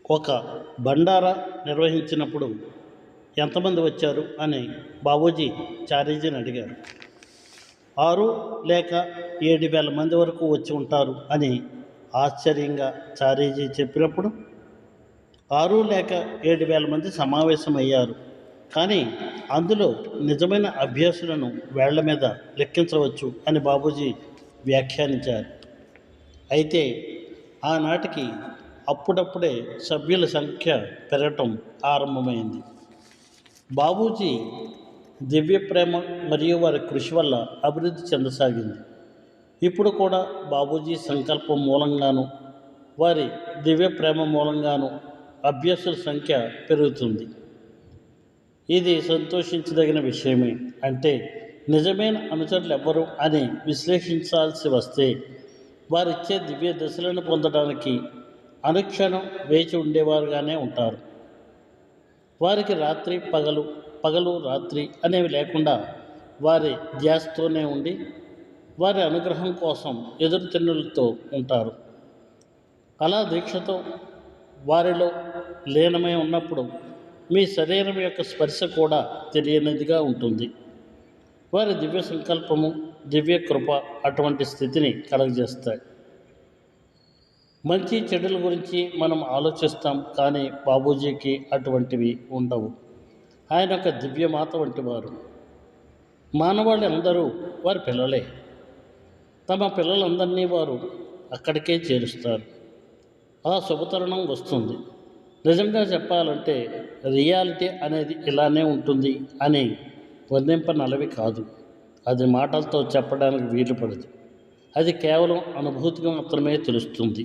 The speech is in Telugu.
ఒక బండారా నిర్వహించినప్పుడు ఎంతమంది వచ్చారు అని బాబూజీ చారీజీని అడిగారు. 6 లేక 7,000 మంది వరకు వచ్చి ఉంటారు అని ఆశ్చర్యంగా చారీజీ చెప్పినప్పుడు 6 లేక 7,000 మంది సమావేశమయ్యారు, కానీ అందులో నిజమైన అభ్యాసులను వేళ్ల మీద లెక్కించవచ్చు అని బాబూజీ వ్యాఖ్యానించారు. అయితే ఆనాటికి అప్పుడప్పుడే సభ్యుల సంఖ్య పెరగటం ఆరంభమైంది. బాబూజీ దివ్య ప్రేమ మరియు వారి కృషి వల్ల అభివృద్ధి చెందసాగింది. ఇప్పుడు కూడా బాబూజీ సంకల్పం మూలంగాను వారి దివ్య ప్రేమ మూలంగాను అభ్యాసుల సంఖ్య పెరుగుతుంది. ఇది సంతోషించదగిన విషయమే. అంటే నిజమైన అనుచరులు ఎవరు అని విశ్లేషించాల్సి వస్తే వారిచ్చే దివ్య దశలను పొందడానికి అనుక్షణం వేచి ఉండేవారుగానే ఉంటారు. వారికి రాత్రి పగలు, పగలు రాత్రి అనేవి లేకుండా వారి ధ్యాసతోనే ఉండి వారి అనుగ్రహం కోసం ఎదురుతెన్నులతో ఉంటారు. అలా దీక్షతో వారిలో లీనమై ఉన్నప్పుడు మీ శరీరం యొక్క స్పర్శ కూడా తెలియనిదిగా ఉంటుంది. వారి దివ్య సంకల్పము, దివ్య కృప అటువంటి స్థితిని కలుగజేస్తాయి. మంచి చెడుల గురించి మనం ఆలోచిస్తాం, కానీ బాబూజీకి అటువంటివి ఉండవు. ఆయన ఒక దివ్యమాత వంటి వారు. మానవాళి అందరూ వారి పిల్లలే. తమ పిల్లలందరినీ వారు అక్కడికే చేరుస్తారు. ఆ శుభతరుణం వస్తుంది. నిజంగా చెప్పాలంటే రియాలిటీ అనేది ఇలానే ఉంటుంది అని వర్ణింపనలవి కాదు. అది మాటలతో చెప్పడానికి వీలు పడదు. అది కేవలం అనుభూతిగా మాత్రమే తెలుస్తుంది.